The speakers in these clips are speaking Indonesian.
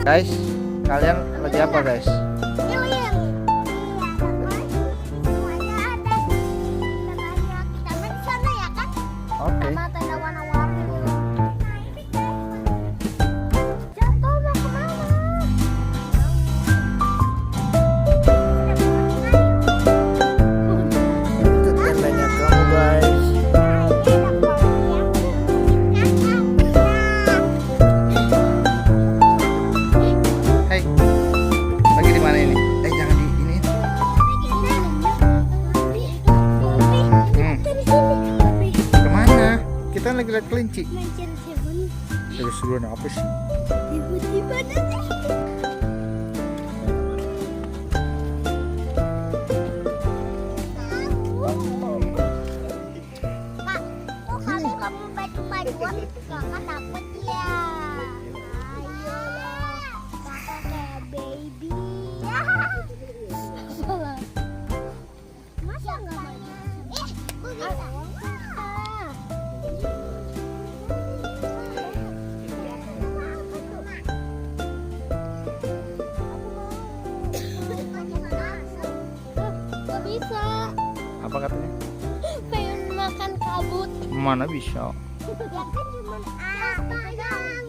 Guys, kalian lagi apa guys? Oke. Itu tendanya kamu guys. Hai, lagi di mana ini? Jangan di ini. Kemana? Kita lagi lihat kelinci. Seru-seruan apa sih? Kak, kok kalian kamu baju-bajuan? Kakak takut ya. Ayo, kakak kayak baby. Masa nggak maju? Kok bisa? Gak bisa. Apa katanya? Pengen makan kabut. Mana bisa? Ya kan cuma apa jangan.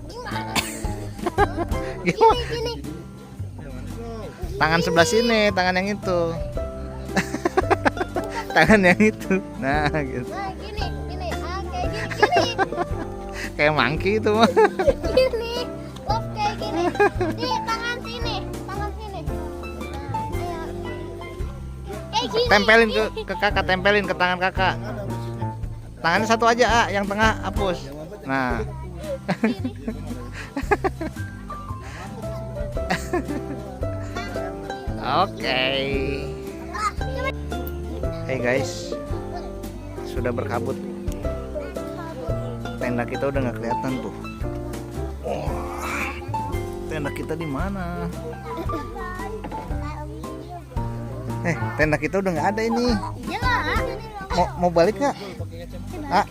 Gimana? Gini. Tangan sebelah sini, tangan yang itu. Tangan yang itu. Nah, gitu. Nah, gini. Kayak gini. Kayak monkey itu mah. Gini. Love kayak gini. Nih, tangan sini. Nah, ayo. Kayak gini. Tempelin ke kakak, tempelin ke tangan kakak. Tangannya satu aja, A, yang tengah hapus. Nah. Oke. Hey guys, sudah berkabut. Tenda kita udah nggak kelihatan tuh. Wah, tenda kita di mana? Tenda kita udah nggak ada ini. Mau balik nggak? Ah,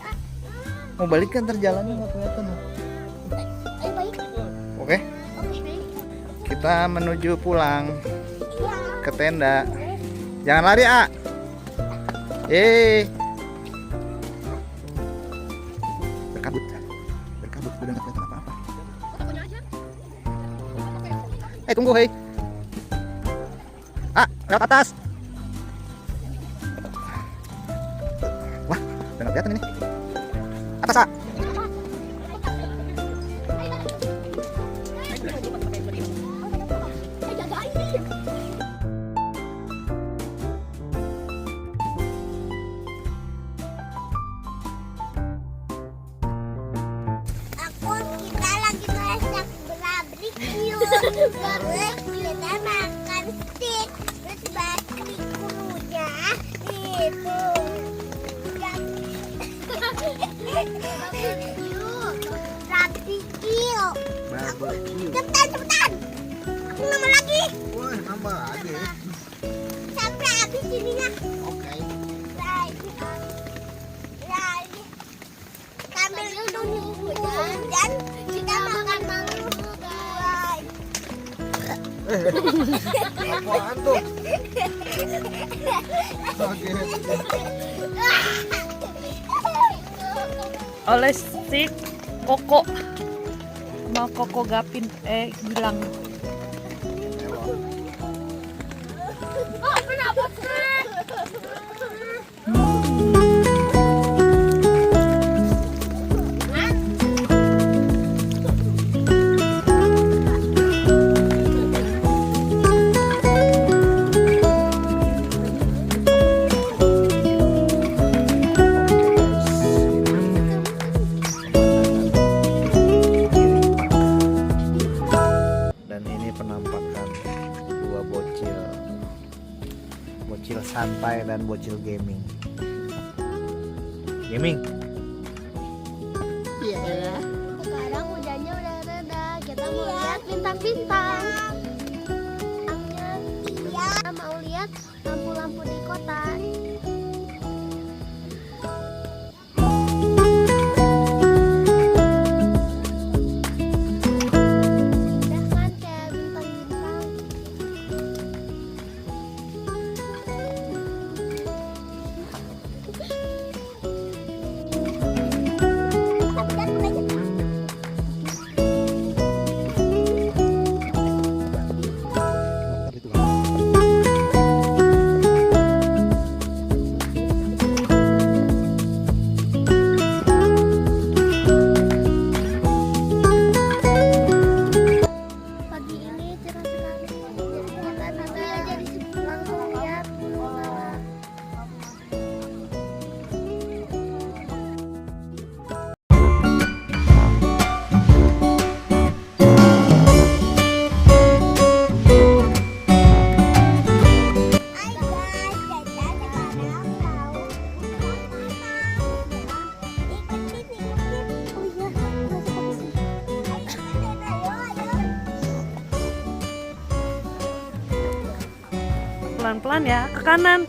mau balik kan? Ntar jalannya nggak kelihatan. Oke, kita menuju pulang ke tenda. Jangan lari, A. Berkabut udah nggak kelihatan apa-apa. Tunggu, hei. A, lewat atas. Wah, udah nggak kelihatan ini. Atas, A. Kita lagi masak barbecue. Terus kita makan steak. Terus barbecue-nya itu barbecue. Cepetan. Aku nambah lagi. Wah, nambah lagi. Sampai habis ininya. Oke. Sambil nunggu dan kita makan guys. Apaan tuh? Oke. Oleh stick Koko mau Koko Gapin bilang Kenapa sih? Bocil santai dan bocil gaming. Iya. Sekarang hujannya udah reda. Kita mau lihat bintang-bintang. Kita mau lihat lampu-lampu di kota. pelan-pelan ya, ke kanan.